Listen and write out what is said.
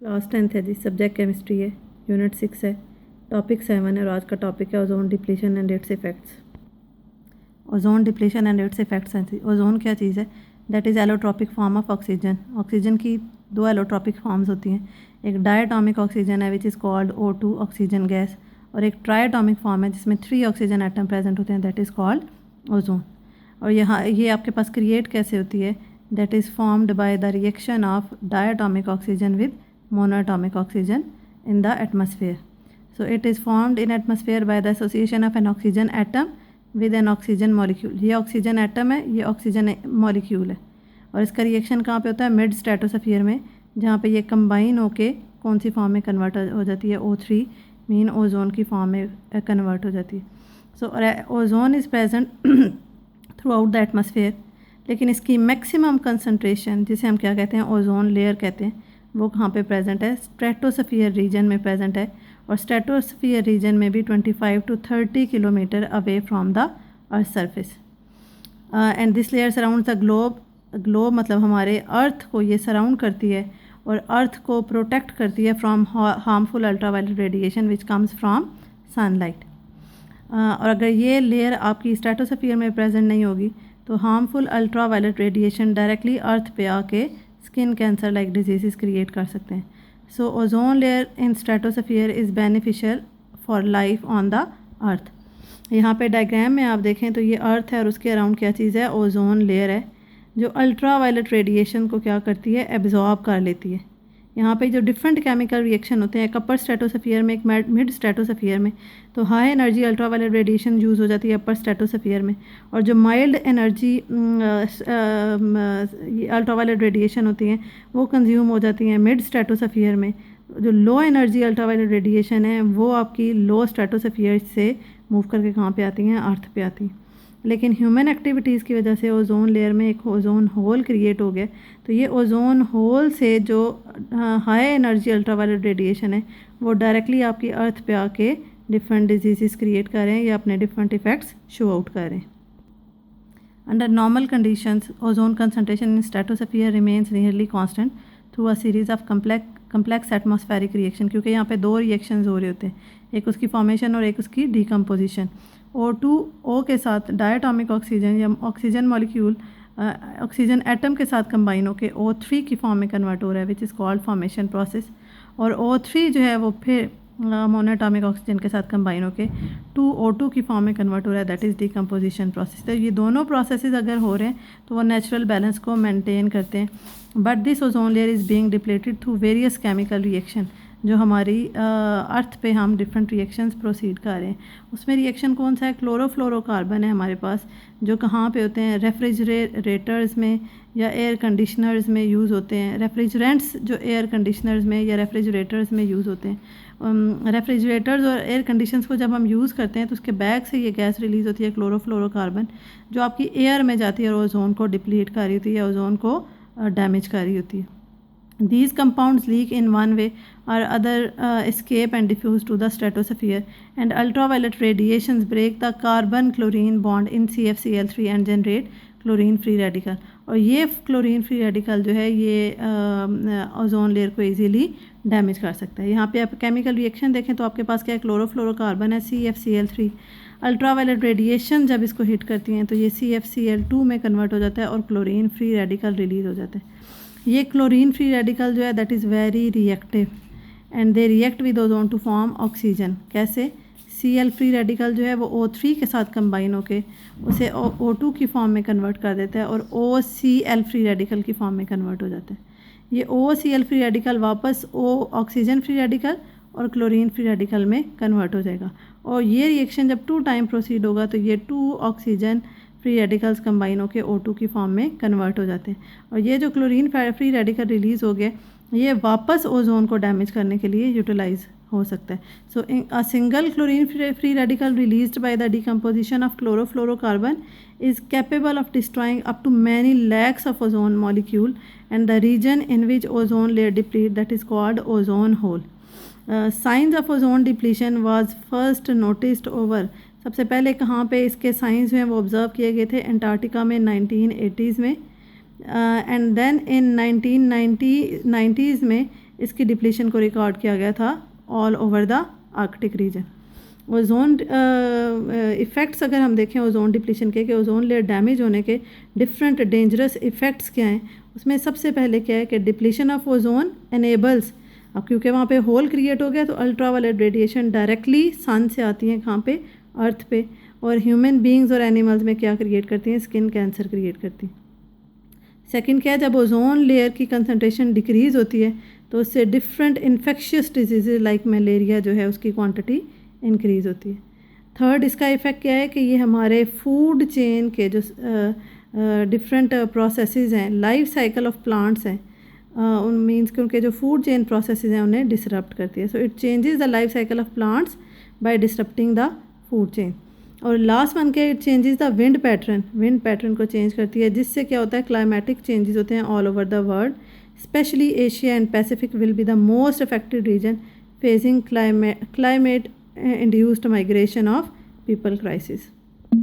Class 10th है जी, subject chemistry है, unit 6 है, टॉपिक 7 है और आज का टॉपिक है ozone depletion and it's effects. Ozone depletion and it's effects हैं। ओजोन क्या चीज़ है? That is allotropic form of oxygen. Oxygen की दो एलोट्रॉपिक फॉर्म्स होती हैं, एक डायटोमिक ऑक्सीजन है which is called O2 oxygen gas, और एक ट्राइटोमिक फॉर्म है जिसमें 3 ऑक्सीजन एटम प्रेजेंट होते हैं, दैट इज़ कॉल्ड ओजोन। और यहाँ ये आपके पास क्रिएट कैसे होती है? That is formed by the reaction of diatomic oxygen with monoatomic oxygen in the atmosphere. So it is formed in atmosphere by the association of an oxygen atom with an oxygen molecule. ये oxygen atom है, ये oxygen molecule है, और इसका reaction कहाँ पे होता है? मिड स्ट्रेटोस्फीयर में, जहाँ पे ये कंबाइन होके कौन सी फॉर्म में कन्वर्ट हो जाती है? O3 मीन ओजोन की फॉर्म में कन्वर्ट हो जाती है। सो ozone is present through out the atmosphere, लेकिन इसकी मैक्सिमम कंसनट्रेशन, जिसे हम क्या कहते हैं? ओजोन लेयर कहते हैं, वो कहाँ पे प्रेजेंट है? स्ट्रेटोस्फीयर रीजन में प्रेजेंट है, और स्ट्रेटोस्फीयर रीजन में भी 25 to 30 kilometre away from the earth surface. And this layer surround the globe. Globe मतलब हमारे अर्थ को ये सराउंड करती है और अर्थ को प्रोटेक्ट करती है from harmful ultraviolet radiation which comes from sunlight. और अगर ये लेयर आपकी स्ट्रेटोस्फीयर में प्रेजेंट नहीं होगी तो हार्मफुल अल्ट्रावायलेट रेडिएशन डायरेक्टली अर्थ पे आके skin cancer like disease create कर सकते हैं। सो ozone layer in stratosphere is beneficial for life on the earth. यहाँ पे डायग्राम में आप देखें तो ये अर्थ है और उसके अराउंड क्या चीज़ है? ओजोन लेयर है, जो अल्ट्रा वायलेट रेडिएशन को क्या करती है? एब्जॉर्ब कर लेती है। यहाँ पे जो डिफरेंट केमिकल रिएक्शन होते हैं, एक अपर स्ट्रेटोस्फीयर में, एक मिड स्ट्रेटोस्फीयर में, तो high energy ultraviolet radiation use हो जाती है अपर स्ट्रेटोस्फीयर में, और जो माइल्ड एनर्जी अल्ट्रावायलेट रेडिएशन होती हैं वो कंज्यूम हो जाती हैं मिड स्ट्रेटोस्फीयर में। जो लो एनर्जी अल्ट्रावायलेट रेडिएशन है वो आपकी लो स्ट्रेटोस्फीयर से मूव करके कहाँ पे आती हैं? अर्थ पे आती हैं। लेकिन ह्यूमन एक्टिविटीज़ की वजह से ओजोन लेयर में एक ओजोन होल क्रिएट हो गया, तो ये ओजोन होल से जो हाई एनर्जी अल्ट्रावायलेट रेडिएशन है वो डायरेक्टली आपकी अर्थ पे आके डिफरेंट डिजीज़ क्रिएट कर रहे हैं या अपने डिफरेंट इफ़ेक्ट्स शो आउट कर रहे हैं। Under normal conditions ozone concentration in stratosphere remains nearly constant through a series of complex atmospheric reaction, क्योंकि यहाँ पे दो रिएक्शंस हो रहे होते हैं, एक उसकी फॉर्मेशन और एक उसकी डिकम्पोजिशन। O2O के साथ डायटोमिक ऑक्सीजन या ऑक्सीजन मॉलिक्यूल ऑक्सीजन एटम के साथ कंबाइन होकर O3 की फॉर्म में कन्वर्ट हो रहा है which is called formation process, और O3 जो है वो फिर मोनोएटोमिक ऑक्सीजन के साथ कंबाइन होकर 2O2 की फॉर्म में कन्वर्ट हो रहा है, दैट इज़ डिकम्पोजिशन प्रोसेस। तो ये दोनों प्रोसेसेस अगर हो रहे हैं तो वो नेचुरल बैलेंस को मेंटेन करते हैं। But this ozone layer is being depleted through various chemical reaction, जो हमारी अर्थ पे हम डिफरेंट रिएक्शंस प्रोसीड कर रहे हैं। उसमें रिएक्शन कौन सा है? क्लोरोफ्लोरोकार्बन है हमारे पास, जो कहाँ पे होते हैं? रेफ्रिजरेटर्स में या एयर कंडीशनर्स में यूज़ होते हैं। रेफ्रिजरेंट्स जो एयर कंडीशनर्स में या रेफ्रिजरेटर्स में यूज़ होते हैं। रेफ्रिजरेटर्स और एयर कंडीशनर्स को जब हम यूज़ करते हैं तो उसके बैग से ये गैस रिलीज़ होती है क्लोरोफ्लोरोकार्बन, जो आपकी एयर में जाती है और ओजोन को डिप्लीट कर रही होती है, ओजोन को डैमेज कर रही होती है। These compounds leak in one way or other, escape and diffuse to the stratosphere, and ultraviolet radiations break the carbon-chlorine bond in CFCl3 and generate chlorine free radical। और ये क्लोरीन फ्री रेडिकल जो है ये ozone layer को easily damage कर सकता है। यहाँ पे आप केमिकल रिएक्शन देखें तो आपके पास क्या है? क्लोरोफ्लोरोकार्बन है CFCl3। अल्ट्रावायलेट रेडिएशन जब इसको हिट करती हैं तो ये CFCl2 में कन्वर्ट हो जाता है और क्लोरीन फ्री रेडिकल रिलीज़ हो जाता है। ये क्लोरीन फ्री रेडिकल जो है that is very reactive and they react with ozone to form oxygen. कैसे? Cl फ्री रेडिकल जो है वो O3 के साथ कंबाइन होके उसे O2 की फॉर्म में कन्वर्ट कर देता है और OCl फ्री रेडिकल की फॉर्म में कन्वर्ट हो जाता है। ये OCl फ्री रेडिकल वापस ऑक्सीजन फ्री रेडिकल और क्लोरीन फ्री रेडिकल में कन्वर्ट हो जाएगा, और ये रिएक्शन जब 2 टाइम प्रोसीड होगा तो ये 2 ऑक्सीजन फ्री रेडिकल्स कंबाइन होकर O2 की फॉर्म में कन्वर्ट हो जाते हैं, और ये जो क्लोरीन फ्री रेडिकल रिलीज़ हो गया ये वापस ओजोन को डैमेज करने के लिए यूटिलाइज हो सकता है। So a single chlorine free radical released by the decomposition of chlorofluorocarbon is capable of destroying up to many lakhs of ozone molecule, and the region in which ozone layer deplete, that is called ozone hole. Signs of ozone depletion was first noticed over, सबसे पहले कहाँ पे इसके science हैं वो observe किए गए थे? अंटार्कटिका में 1980s में, एंड देन इन 1990s में इसकी डिप्लीशन को रिकॉर्ड किया गया था all over the Arctic region. Ozone effects अगर हम देखें ओजोन डिप्लीशन के कि ओजोन लेयर डैमेज होने के डिफरेंट डेंजरस इफ़ेक्ट्स क्या हैं, उसमें सबसे पहले क्या है कि डिप्लीशन ऑफ ओजोन एनेबल्स, अब क्योंकि वहाँ पे होल क्रिएट हो गया तो अल्ट्रावायलेट रेडिएशन डायरेक्टली सन से आती हैं कहाँ पे, अर्थ पे, और ह्यूमन बींग्स और एनिमल्स में क्या क्रिएट करती हैं, स्किन कैंसर क्रिएट करती हैं। सेकंड क्या है, जब ओजोन लेयर की कंसनट्रेशन डिक्रीज़ होती है तो उससे different infectious disease like malaria जो है उसकी क्वांटिटी इंक्रीज़ होती है। थर्ड इसका इफ़ेक्ट क्या है कि ये हमारे फूड चेन के जो डिफरेंट प्रोसेसेस हैं, लाइफ साइकिल ऑफ प्लांट्स हैं, उन मीन्स कि उनके जो फूड चेन प्रोसेसेस हैं उन्हें डिसरप्ट करती है। So it changes the life cycle of plants by disrupting the food chain. और लास्ट वन के it changes the wind pattern को चेंज करती है, जिससे क्या होता है क्लाइमेटिक चेंजेस होते हैं all over the world. Specially Asia and Pacific will be the most affected region facing climate induced migration of people crisis.